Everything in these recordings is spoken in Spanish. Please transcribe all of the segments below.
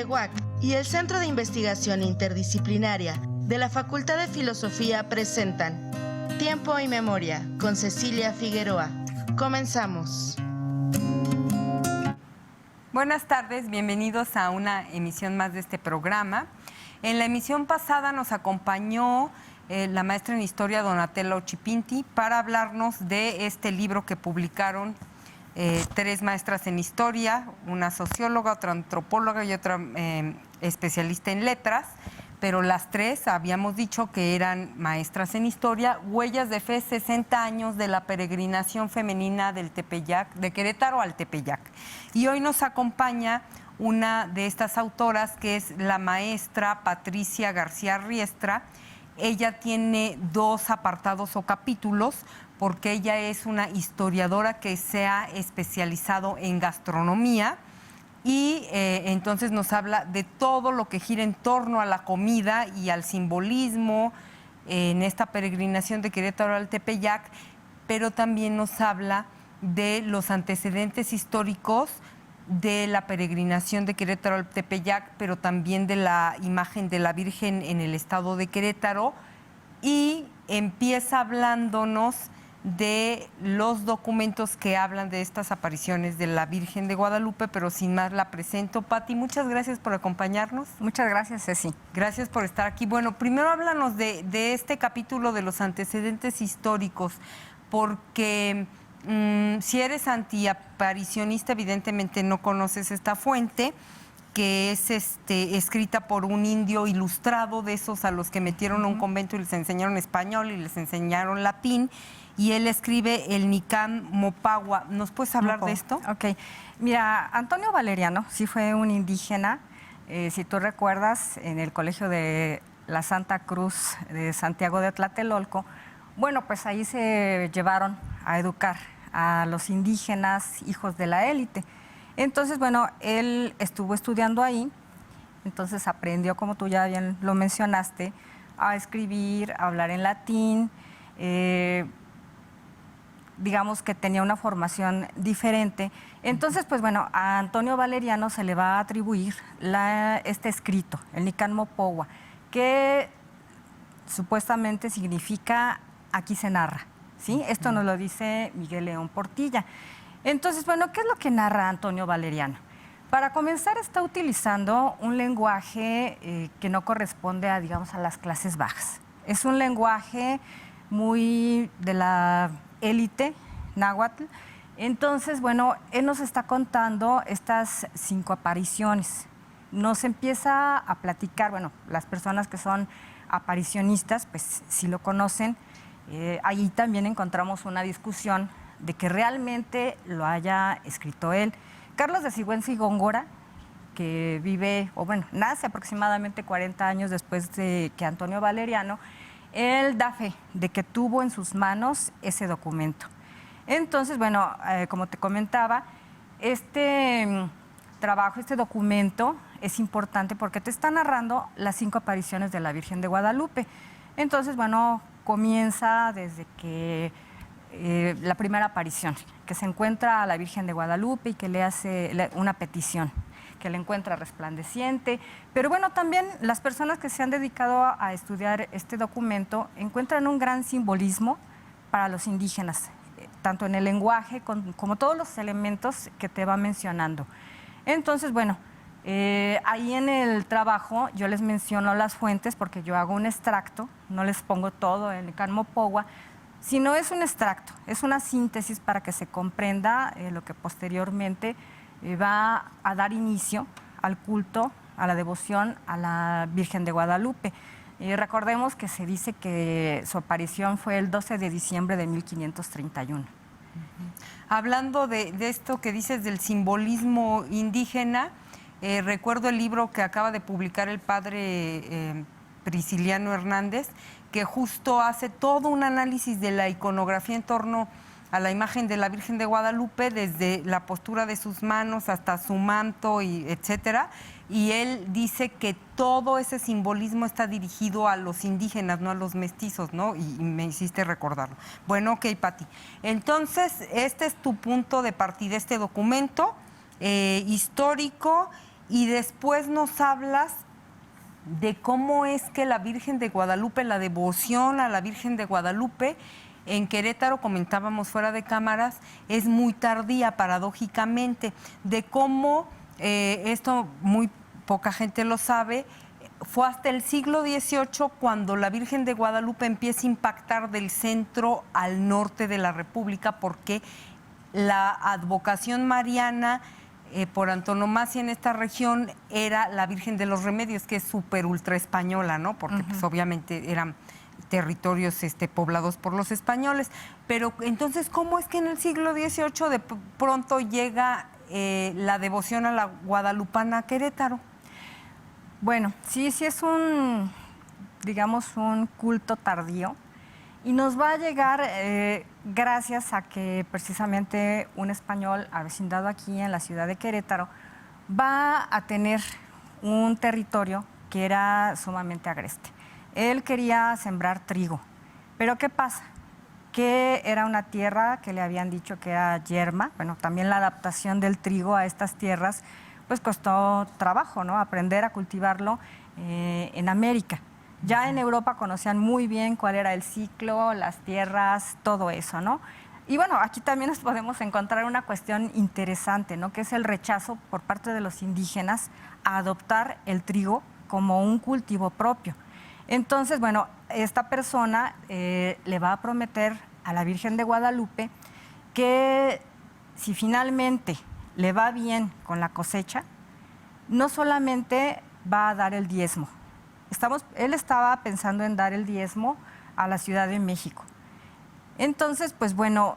CEWAC y el Centro de Investigación Interdisciplinaria de la Facultad de Filosofía presentan Tiempo y Memoria con Cecilia Figueroa. Comenzamos. Buenas tardes, bienvenidos a una emisión más de este programa. En la emisión pasada nos acompañó la maestra en Historia Donatella Ochipinti para hablarnos de este libro que publicaron tres maestras en Historia, una socióloga, otra antropóloga y otra especialista en letras, pero las tres habíamos dicho que eran maestras en Historia. Huellas de fe, 60 años de la peregrinación femenina del Tepeyac, de Querétaro al Tepeyac. Y hoy nos acompaña una de estas autoras, que es la maestra Patricia García Riestra. Ella tiene dos apartados o capítulos, porque ella es una historiadora que se ha especializado en gastronomía y entonces nos habla de todo lo que gira en torno a la comida y al simbolismo en esta peregrinación de Querétaro al Tepeyac, pero también nos habla de los antecedentes históricos de la peregrinación de Querétaro al Tepeyac, pero también de la imagen de la Virgen en el estado de Querétaro, y empieza hablándonos de los documentos que hablan de estas apariciones de la Virgen de Guadalupe, pero sin más la presento. Pati, muchas gracias por acompañarnos. Muchas gracias, Ceci. Gracias por estar aquí. Bueno, primero háblanos de este capítulo de los antecedentes históricos, porque si eres antiaparicionista, evidentemente no conoces esta fuente, que es escrita por un indio ilustrado, de esos a los que metieron a un convento y les enseñaron español y les enseñaron latín, y él escribe el Nicán Mopagua. ¿Nos puedes hablar de esto? Ok. Mira, Antonio Valeriano sí fue un indígena, si tú recuerdas, en el colegio de la Santa Cruz de Santiago de Tlatelolco. Bueno, pues ahí se llevaron a educar a los indígenas, hijos de la élite. Entonces, bueno, él estuvo estudiando ahí, entonces aprendió, como tú ya bien lo mencionaste, a escribir, a hablar en latín. Digamos que tenía una formación diferente. Entonces, pues bueno, a Antonio Valeriano se le va a atribuir este escrito, el Nicán Mopagua, que supuestamente significa aquí se narra, ¿sí? Esto nos lo dice Miguel León Portilla. Entonces, bueno, ¿qué es lo que narra Antonio Valeriano? Para comenzar, está utilizando un lenguaje que no corresponde a, digamos, a las clases bajas. Es un lenguaje muy de la élite náhuatl. Entonces, bueno, él nos está contando estas 5 apariciones. Nos empieza a platicar, bueno, las personas que son aparicionistas, pues sí lo conocen. Ahí también encontramos una discusión de que realmente lo haya escrito él. Carlos de Sigüenza y Góngora, que vive, o bueno, nace aproximadamente 40 años después de que Antonio Valeriano, él da fe de que tuvo en sus manos ese documento. Entonces, bueno, como te comentaba, este trabajo, este documento es importante porque te está narrando las 5 apariciones de la Virgen de Guadalupe. Entonces, bueno, comienza desde que la primera aparición, que se encuentra a la Virgen de Guadalupe y que le hace una petición, que le encuentra resplandeciente. Pero bueno, también las personas que se han dedicado a estudiar este documento encuentran un gran simbolismo para los indígenas, tanto en el lenguaje como todos los elementos que te va mencionando. Entonces, bueno, ahí en el trabajo yo les menciono las fuentes porque yo hago un extracto, no les pongo todo en el Nicán Mopagua, sino es un extracto, es una síntesis para que se comprenda lo que posteriormente va a dar inicio al culto, a la devoción a la Virgen de Guadalupe. Recordemos que se dice que su aparición fue el 12 de diciembre de 1531. Hablando de esto que dices del simbolismo indígena, recuerdo el libro que acaba de publicar el padre Prisciliano Hernández, que justo hace todo un análisis de la iconografía en torno a la imagen de la Virgen de Guadalupe, desde la postura de sus manos hasta su manto, y etcétera. Y él dice que todo ese simbolismo está dirigido a los indígenas, no a los mestizos, ¿no? Y me hiciste recordarlo. Bueno, ok, Pati. Entonces, este es tu punto de partida, este documento histórico. y después nos hablas de cómo es que la Virgen de Guadalupe, la devoción a la Virgen de Guadalupe en Querétaro, comentábamos fuera de cámaras, es muy tardía, paradójicamente, de cómo, esto muy poca gente lo sabe, fue hasta el siglo XVIII cuando la Virgen de Guadalupe empieza a impactar del centro al norte de la República, porque la advocación mariana por antonomasia en esta región era la Virgen de los Remedios, que es súper ultra española, ¿no? Porque pues obviamente eran territorios poblados por los españoles. Pero entonces, ¿cómo es que en el siglo XVIII de pronto llega la devoción a la guadalupana a Querétaro? Bueno, sí es un, digamos, un culto tardío y nos va a llegar gracias a que precisamente un español avecindado aquí en la ciudad de Querétaro va a tener un territorio que era sumamente agreste. Él quería sembrar trigo, pero ¿qué pasa? Que era una tierra que le habían dicho que era yerma. Bueno, también la adaptación del trigo a estas tierras pues costó trabajo, ¿no? Aprender a cultivarlo en América. Ya en Europa conocían muy bien cuál era el ciclo, las tierras, todo eso, ¿no? Y bueno, aquí también nos podemos encontrar una cuestión interesante, ¿no? Que es el rechazo por parte de los indígenas a adoptar el trigo como un cultivo propio. Entonces, bueno, esta persona le va a prometer a la Virgen de Guadalupe que si finalmente le va bien con la cosecha, no solamente va a dar el diezmo. Él estaba pensando en dar el diezmo a la Ciudad de México. Entonces, pues bueno,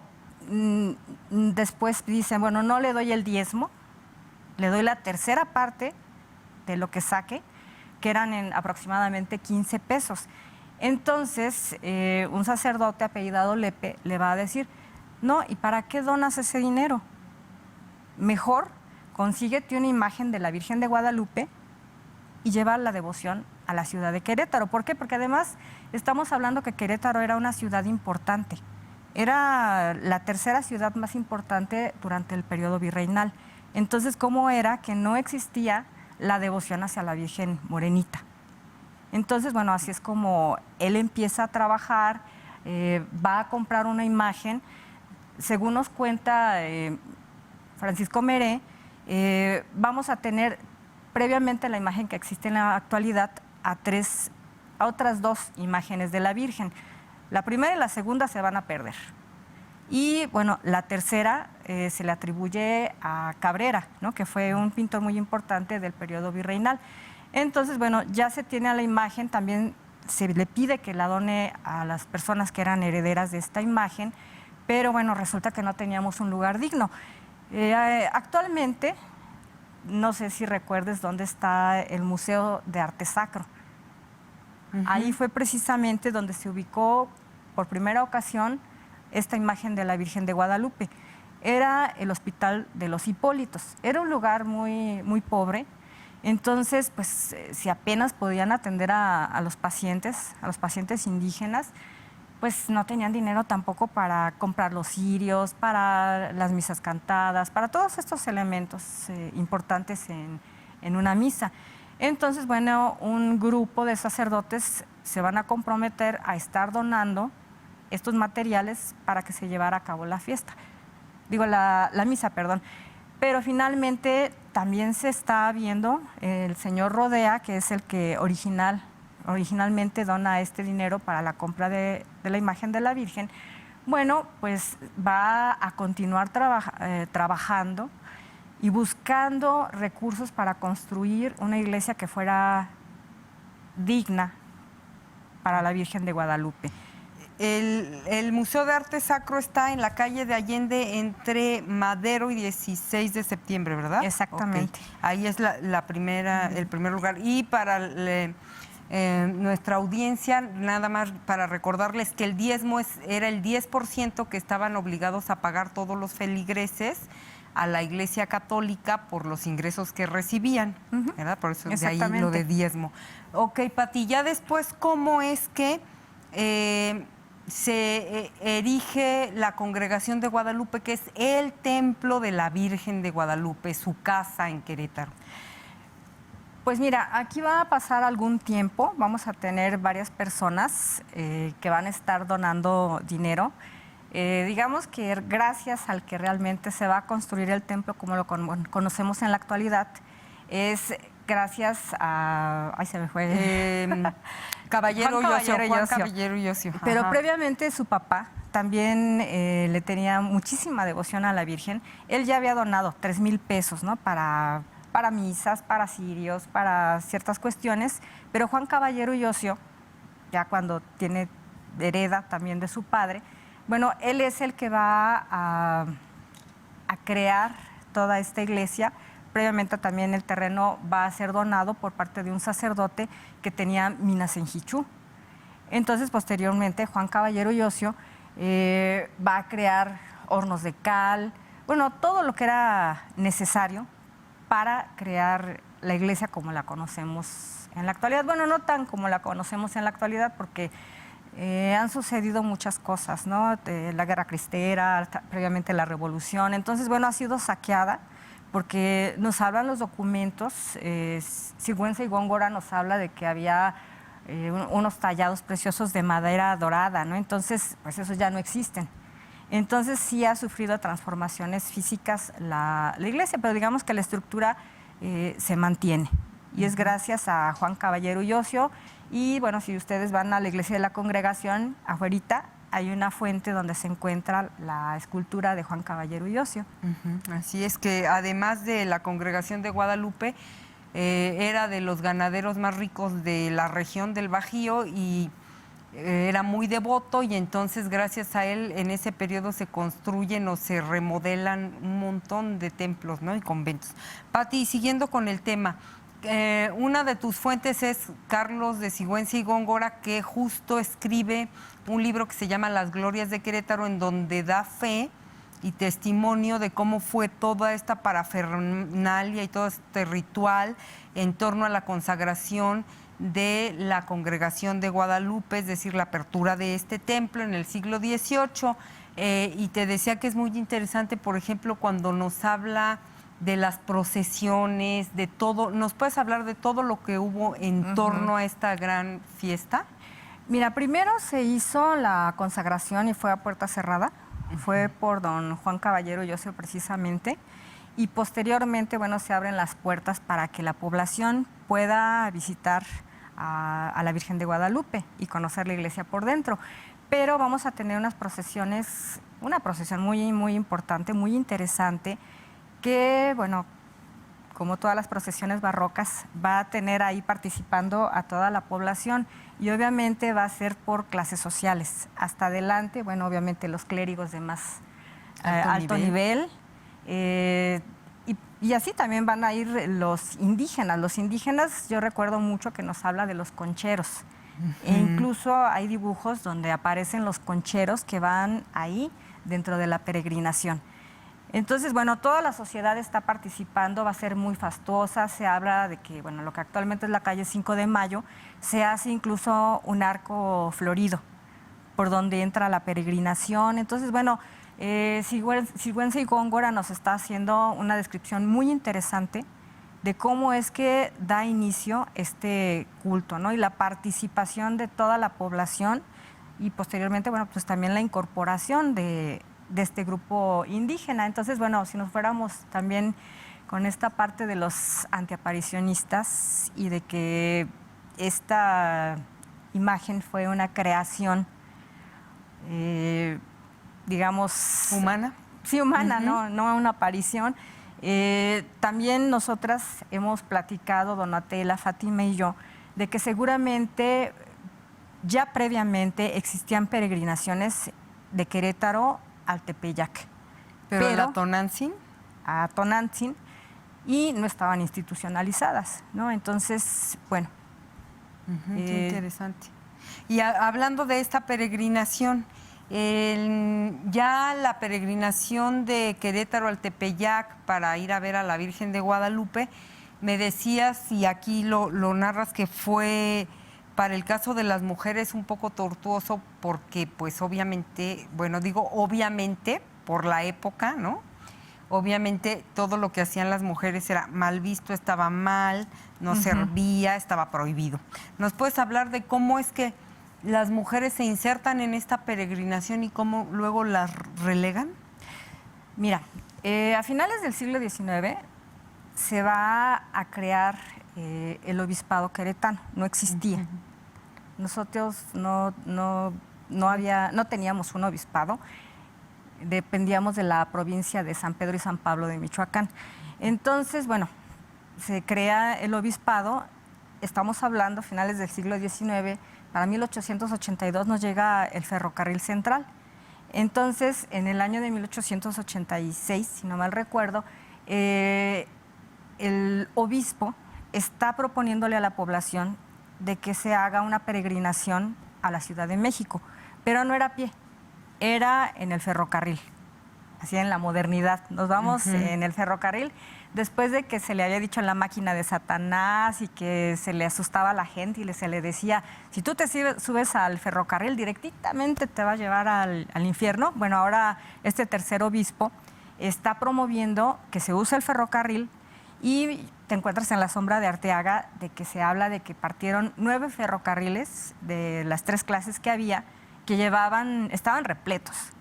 después dicen, bueno, no le doy el diezmo, le doy la tercera parte de lo que saque, que eran en aproximadamente 15 pesos. Entonces, un sacerdote apellidado Lepe le va a decir, no, ¿y para qué donas ese dinero? Mejor consíguete una imagen de la Virgen de Guadalupe y lleva la devoción a la ciudad de Querétaro. ¿Por qué? Porque además estamos hablando que Querétaro era una ciudad importante. Era la tercera ciudad más importante durante el periodo virreinal. Entonces, ¿cómo era que no existía la devoción hacia la Virgen Morenita? Entonces, bueno, así es como él empieza a trabajar, va a comprar una imagen. Según nos cuenta Francisco Meré, vamos a tener previamente la imagen que existe en la actualidad a otras dos imágenes de la Virgen. La primera y la segunda se van a perder. Y bueno, la tercera se le atribuye a Cabrera, ¿no? Que fue un pintor muy importante del periodo virreinal. Entonces, bueno, ya se tiene a la imagen, también se le pide que la done a las personas que eran herederas de esta imagen, pero bueno, resulta que no teníamos un lugar digno. Actualmente, no sé si recuerdes dónde está el Museo de Arte Sacro. Ahí fue precisamente donde se ubicó por primera ocasión esta imagen de la Virgen de Guadalupe. Era el Hospital de los Hipólitos. Era un lugar muy, muy pobre. Entonces, pues, si apenas podían atender a los pacientes indígenas, pues no tenían dinero tampoco para comprar los cirios, para las misas cantadas, para todos estos elementos importantes en una misa. Entonces, bueno, un grupo de sacerdotes se van a comprometer a estar donando estos materiales para que se llevara a cabo la fiesta. Digo, la misa, perdón. Pero finalmente también se está viendo el señor Rodea, que es el que originalmente dona este dinero para la compra de la imagen de la Virgen. Bueno, pues va a continuar trabajando y buscando recursos para construir una iglesia que fuera digna para la Virgen de Guadalupe. El Museo de Arte Sacro está en la calle de Allende entre Madero y 16 de septiembre, ¿verdad? Exactamente. Okay. Ahí es el primer lugar. Y para nuestra audiencia, nada más para recordarles que el diezmo era el 10% que estaban obligados a pagar todos los feligreses a la Iglesia Católica por los ingresos que recibían, ¿verdad? Por eso de ahí lo de diezmo. Ok, Pati, ya después, ¿cómo es que se erige la Congregación de Guadalupe, que es el templo de la Virgen de Guadalupe, su casa en Querétaro? Pues mira, aquí va a pasar algún tiempo, vamos a tener varias personas que van a estar donando dinero. Digamos que gracias al que realmente se va a construir el templo como lo conocemos en la actualidad, es gracias a... Ay, se me fue. Caballero Juan Caballero y Ocio. Pero Ajá. previamente su papá también le tenía muchísima devoción a la Virgen. Él ya había donado 3,000 pesos, ¿no? Para misas, para cirios, para ciertas cuestiones, pero Juan Caballero y Ocio, ya cuando hereda también de su padre, bueno, él es el que va a crear toda esta iglesia. Previamente también el terreno va a ser donado por parte de un sacerdote que tenía minas en Jichú. Entonces, posteriormente, Juan Caballero y Ocio va a crear hornos de cal, bueno, todo lo que era necesario para crear la iglesia como la conocemos en la actualidad. Bueno, no tan como la conocemos en la actualidad, porque han sucedido muchas cosas, ¿no? La guerra cristera, previamente la revolución. Entonces, bueno, ha sido saqueada porque nos hablan los documentos. Sigüenza y Góngora nos habla de que había unos tallados preciosos de madera dorada, ¿no? Entonces, pues esos ya no existen. Entonces sí ha sufrido transformaciones físicas la iglesia, pero digamos que la estructura se mantiene. Y es gracias a Juan Caballero y Ocio. Y bueno, si ustedes van a la iglesia de la Congregación, afuerita hay una fuente donde se encuentra la escultura de Juan Caballero y Ocio. Así es, que además de la Congregación de Guadalupe, era de los ganaderos más ricos de la región del Bajío y era muy devoto, y entonces gracias a él en ese periodo se construyen o se remodelan un montón de templos, ¿no? Y conventos. Pati, siguiendo con el tema, una de tus fuentes es Carlos de Sigüenza y Góngora, que justo escribe un libro que se llama Las Glorias de Querétaro, en donde da fe y testimonio de cómo fue toda esta parafernalia y todo este ritual en torno a la consagración de la Congregación de Guadalupe, es decir, la apertura de este templo en el siglo XVIII. Y te decía que es muy interesante, por ejemplo, cuando nos habla de las procesiones, de todo. ¿Nos puedes hablar de todo lo que hubo en torno a esta gran fiesta? Mira, primero se hizo la consagración y fue a puerta cerrada. Fue por don Juan Caballero y Ocio precisamente. Y posteriormente, bueno, se abren las puertas para que la población pueda visitar a la Virgen de Guadalupe y conocer la iglesia por dentro. Pero vamos a tener unas procesiones, una procesión muy, muy importante, muy interesante, que, bueno, como todas las procesiones barrocas, va a tener ahí participando a toda la población, y obviamente va a ser por clases sociales. Hasta adelante, bueno, obviamente los clérigos de más alto nivel. Y así también van a ir los indígenas. Los indígenas, yo recuerdo mucho que nos habla de los concheros. E incluso hay dibujos donde aparecen los concheros que van ahí dentro de la peregrinación. Entonces, bueno, toda la sociedad está participando, va a ser muy fastuosa. Se habla de que, bueno, lo que actualmente es la calle 5 de Mayo, se hace incluso un arco florido por donde entra la peregrinación. Entonces, bueno, Sigüenza y Góngora nos está haciendo una descripción muy interesante de cómo es que da inicio este culto, ¿no? Y la participación de toda la población, y posteriormente, bueno, pues también la incorporación de este grupo indígena. Entonces, bueno, si nos fuéramos también con esta parte de los antiaparicionistas y de que esta imagen fue una creación, digamos... ¿Humana? Sí, humana, no una aparición. También nosotras hemos platicado, Donatella, Fátima y yo, de que seguramente ya previamente existían peregrinaciones de Querétaro al Tepeyac. Pero a Tonantzin. A Tonantzin, y no estaban institucionalizadas, ¿no? Entonces, bueno. Qué interesante. Y hablando de esta peregrinación, ya la peregrinación de Querétaro al Tepeyac para ir a ver a la Virgen de Guadalupe, me decías, y aquí lo narras, que fue para el caso de las mujeres un poco tortuoso porque, pues obviamente, bueno, digo obviamente por la época, ¿no? obviamente todo lo que hacían las mujeres era mal visto, estaba mal, no servía, estaba prohibido. ¿Nos puedes hablar de cómo es que las mujeres se insertan en esta peregrinación y cómo luego las relegan? Mira, a finales del siglo XIX se va a crear el obispado queretano, no existía. Nosotros no teníamos un obispado, dependíamos de la provincia de San Pedro y San Pablo de Michoacán. Entonces, bueno, se crea el obispado, estamos hablando finales del siglo XIX, para 1882 nos llega el ferrocarril central. Entonces, en el año de 1886, si no mal recuerdo, el obispo está proponiéndole a la población de que se haga una peregrinación a la Ciudad de México, pero no era a pie, era en el ferrocarril, así en la modernidad. Nos vamos en el ferrocarril, después de que se le había dicho la máquina de Satanás y que se le asustaba a la gente y se le decía, si tú te subes al ferrocarril directamente te va a llevar al infierno. Bueno, ahora este tercer obispo está promoviendo que se use el ferrocarril y te encuentras en la sombra de Arteaga de que se habla de que partieron 9 ferrocarriles de las 3 clases que había, que estaban repletos.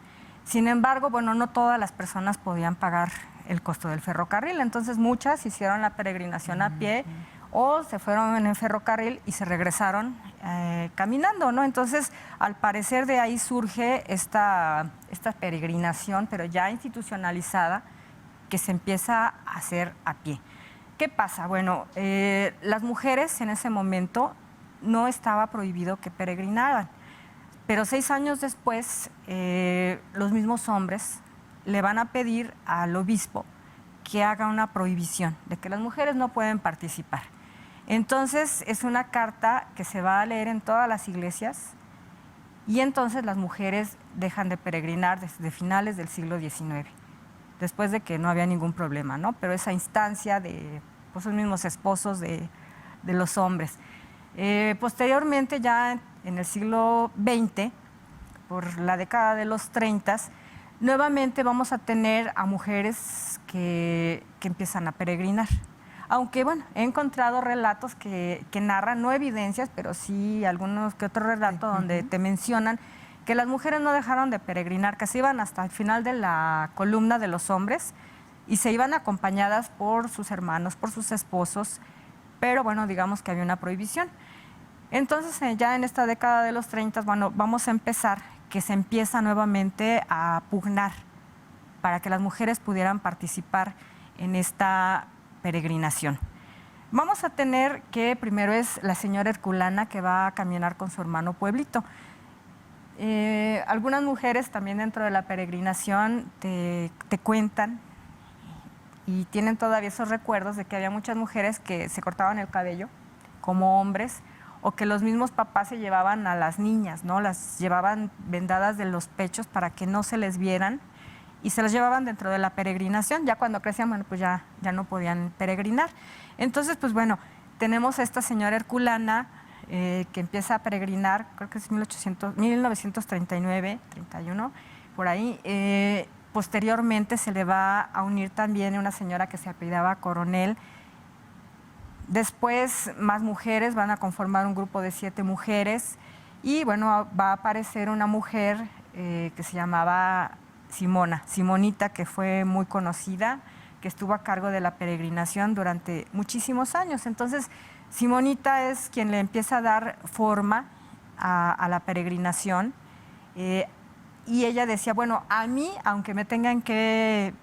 Sin embargo, bueno, no todas las personas podían pagar el costo del ferrocarril, entonces muchas hicieron la peregrinación a pie o se fueron en el ferrocarril y se regresaron caminando, ¿no? Entonces, al parecer de ahí surge esta peregrinación, pero ya institucionalizada, que se empieza a hacer a pie. ¿Qué pasa? Bueno, las mujeres en ese momento no estaba prohibido que peregrinaran, pero 6 años después los mismos hombres le van a pedir al obispo que haga una prohibición de que las mujeres no pueden participar. Entonces es una carta que se va a leer en todas las iglesias y entonces las mujeres dejan de peregrinar desde finales del siglo XIX, después de que no había ningún problema, ¿no? Pero esa instancia de pues, los mismos esposos de los hombres. Posteriormente, ya en el siglo XX, por la década de los 30, nuevamente vamos a tener a mujeres que empiezan a peregrinar. Aunque, bueno, he encontrado relatos que narran, no evidencias, pero sí algunos que otro relato donde te mencionan que las mujeres no dejaron de peregrinar, que se iban hasta el final de la columna de los hombres y se iban acompañadas por sus hermanos, por sus esposos, pero bueno, digamos que había una prohibición. Entonces, ya en esta década de los 30, bueno, vamos a empezar que se empieza nuevamente a pugnar para que las mujeres pudieran participar en esta peregrinación. Vamos a tener que primero es la señora Herculana que va a caminar con su hermano Pueblito. Algunas mujeres también dentro de la peregrinación te cuentan y tienen todavía esos recuerdos de que había muchas mujeres que se cortaban el cabello como hombres o que los mismos papás se llevaban a las niñas, ¿no? Las llevaban vendadas de los pechos para que no se les vieran y se las llevaban dentro de la peregrinación. Ya cuando crecían, bueno, pues ya no podían peregrinar. Entonces, pues bueno, tenemos a esta señora Herculana que empieza a peregrinar, creo que es 1939, 31, por ahí. Posteriormente se le va a unir también una señora que se apellidaba Coronel. Después más mujeres van a conformar un grupo de 7 mujeres y bueno, va a aparecer una mujer que se llamaba Simonita, que fue muy conocida, que estuvo a cargo de la peregrinación durante muchísimos años. Entonces, Simonita es quien le empieza a dar forma a la peregrinación y ella decía, bueno, a mí, aunque me tengan que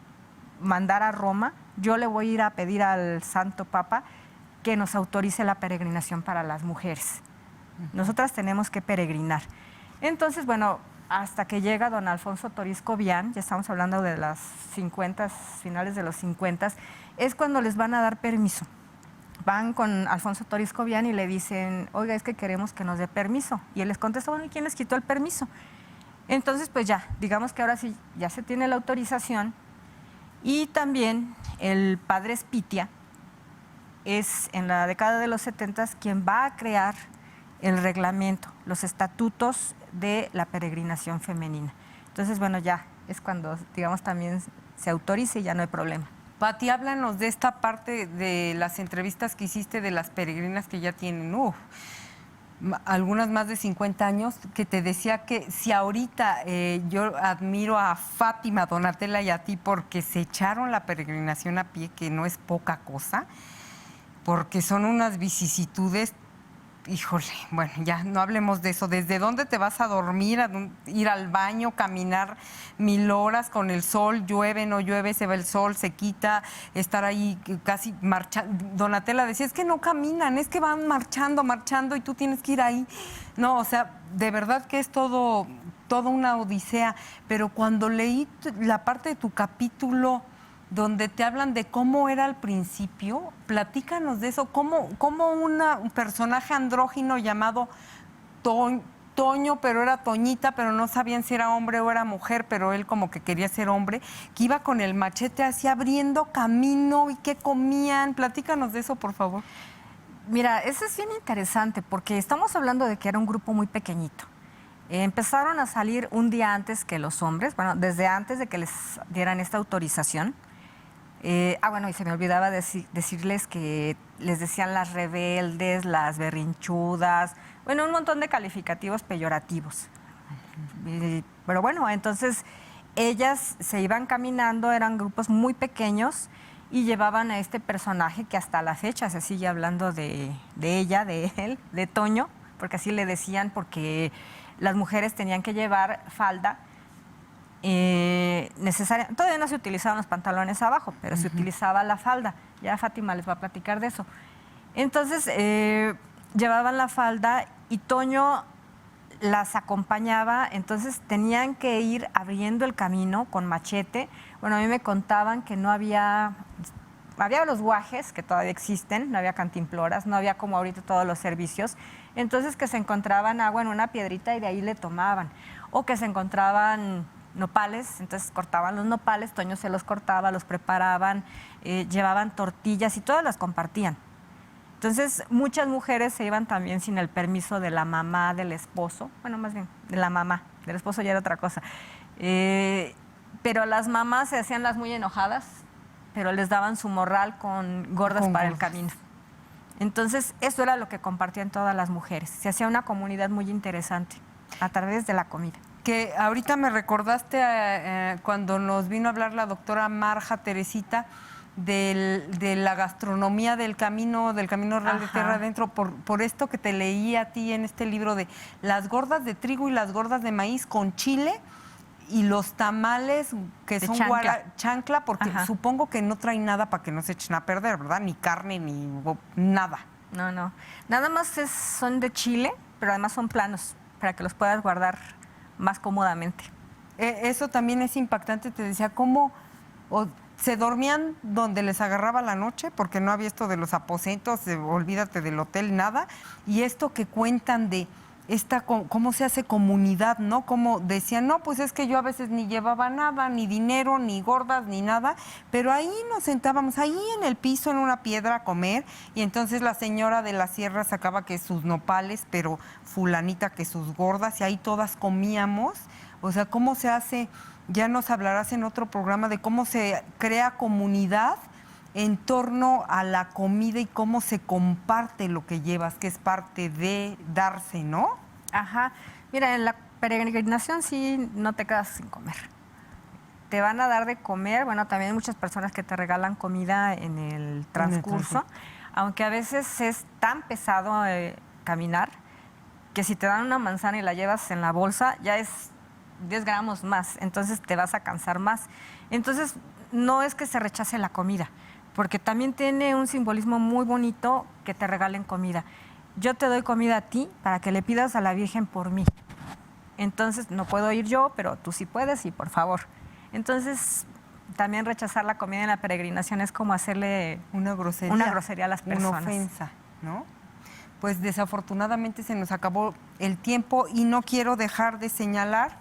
mandar a Roma, yo le voy a ir a pedir al Santo Papa que nos autorice la peregrinación para las mujeres. Nosotras tenemos que peregrinar. Entonces, bueno, hasta que llega don Alfonso Torisco Vián, ya estamos hablando de las 50, finales de los 50, es cuando les van a dar permiso. Van con Alfonso Torisco Vián y le dicen, oiga, es que queremos que nos dé permiso. Y él les contesta, bueno, ¿y quién les quitó el permiso? Entonces, pues ya, digamos que ahora sí, ya se tiene la autorización. Y también el padre Spitia es en la década de los 70 quien va a crear el reglamento, los estatutos de la peregrinación femenina. Entonces, bueno, ya es cuando, digamos, también se autorice y ya no hay problema. Pati, háblanos de esta parte de las entrevistas que hiciste de las peregrinas que ya tienen, algunas más de 50 años, que te decía que si ahorita yo admiro a Fátima, Donatella y a ti porque se echaron la peregrinación a pie, que no es poca cosa, porque son unas vicisitudes. Híjole, bueno, ya no hablemos de eso. ¿Desde dónde te vas a dormir, ir al baño, caminar 1000 horas con el sol, llueve, no llueve, se va el sol, se quita, estar ahí casi marchando? Donatella decía, es que no caminan, es que van marchando y tú tienes que ir ahí. No, o sea, de verdad que es todo una odisea. Pero cuando leí la parte de tu capítulo donde te hablan de cómo era al principio, platícanos de eso, cómo un personaje andrógino llamado Toño, pero era Toñita, pero no sabían si era hombre o era mujer, pero él como que quería ser hombre, que iba con el machete así abriendo camino y qué comían. Platícanos de eso, por favor. Mira, eso es bien interesante porque estamos hablando de que era un grupo muy pequeñito. Empezaron a salir un día antes que los hombres, bueno, desde antes de que les dieran esta autorización. Bueno, y se me olvidaba decirles que les decían las rebeldes, las berrinchudas, bueno, un montón de calificativos peyorativos. Pero bueno, entonces ellas se iban caminando, eran grupos muy pequeños y llevaban a este personaje que hasta la fecha se sigue hablando de ella, de él, de Toño, porque así le decían, porque las mujeres tenían que llevar falda. Todavía no se utilizaban los pantalones abajo, pero se utilizaba la falda. Ya Fátima les va a platicar de eso. Entonces, llevaban la falda y Toño las acompañaba, entonces tenían que ir abriendo el camino con machete. Bueno, a mí me contaban que no había los guajes, que todavía existen, no había cantimploras, no había como ahorita todos los servicios. Entonces, que se encontraban agua en una piedrita y de ahí le tomaban. O que se encontraban nopales, entonces cortaban los nopales, Toño se los cortaba, los preparaban, llevaban tortillas y todas las compartían. Entonces, muchas mujeres se iban también sin el permiso de la mamá del esposo, bueno, más bien de la mamá, del esposo ya era otra cosa. Pero las mamás se hacían las muy enojadas, pero les daban su morral con gordas para el camino. Entonces, eso era lo que compartían todas las mujeres. Se hacía una comunidad muy interesante a través de la comida. Que ahorita me recordaste cuando nos vino a hablar la doctora Marja Teresita de la gastronomía del Camino Real de Tierra Adentro, por esto que te leí a ti en este libro de las gordas de trigo y las gordas de maíz con chile y los tamales que son chancla, porque supongo que no traen nada para que no se echen a perder, ¿verdad? Ni carne, ni nada. No. Nada más son de chile, pero además son planos, para que los puedas guardar más cómodamente. Eso también es impactante, te decía, cómo se dormían donde les agarraba la noche, porque no había esto de los aposentos, olvídate del hotel, nada, y esto que cuentan de cómo se hace comunidad, ¿no? Como decían, no, pues es que yo a veces ni llevaba nada, ni dinero, ni gordas, ni nada, pero ahí nos sentábamos, ahí en el piso, en una piedra a comer, y entonces la señora de la sierra sacaba que sus nopales, pero fulanita que sus gordas, y ahí todas comíamos. O sea, cómo se hace, ya nos hablarás en otro programa de cómo se crea comunidad en torno a la comida y cómo se comparte lo que llevas, que es parte de darse, ¿no? Ajá. Mira, en la peregrinación sí no te quedas sin comer. Te van a dar de comer, bueno, también hay muchas personas que te regalan comida en el transcurso, aunque a veces es tan pesado caminar que si te dan una manzana y la llevas en la bolsa, ya es 10 gramos más, entonces te vas a cansar más. Entonces, no es que se rechace la comida, porque también tiene un simbolismo muy bonito que te regalen comida. Yo te doy comida a ti para que le pidas a la Virgen por mí. Entonces, no puedo ir yo, pero tú sí puedes y por favor. Entonces, también rechazar la comida en la peregrinación es como hacerle una grosería a las personas. Una ofensa, ¿no? Pues desafortunadamente se nos acabó el tiempo y no quiero dejar de señalar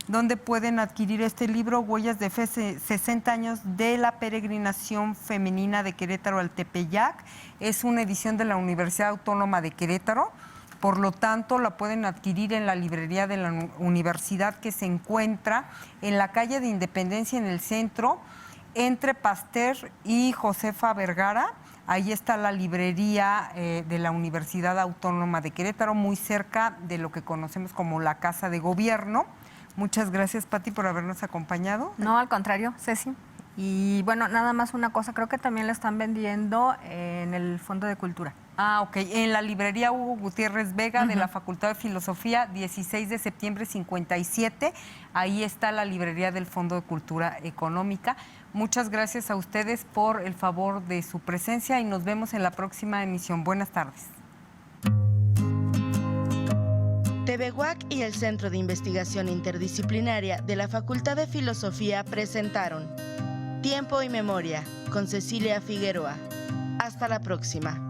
dónde pueden adquirir este libro, Huellas de Fe, 60 años de la peregrinación femenina de Querétaro al Tepeyac. Es una edición de la Universidad Autónoma de Querétaro. Por lo tanto, la pueden adquirir en la librería de la universidad, que se encuentra en la calle de Independencia, en el centro, entre Pasteur y Josefa Vergara. Ahí está la librería de la Universidad Autónoma de Querétaro, muy cerca de lo que conocemos como la Casa de Gobierno. Muchas gracias, Pati, por habernos acompañado. No, al contrario, Ceci. Y bueno, nada más una cosa, creo que también la están vendiendo en el Fondo de Cultura. Ah, ok. En la librería Hugo Gutiérrez Vega de la Facultad de Filosofía, 16 de septiembre 57. Ahí está la librería del Fondo de Cultura Económica. Muchas gracias a ustedes por el favor de su presencia y nos vemos en la próxima emisión. Buenas tardes. TV UAC y el Centro de Investigación Interdisciplinaria de la Facultad de Filosofía presentaron Tiempo y Memoria con Cecilia Figueroa. Hasta la próxima.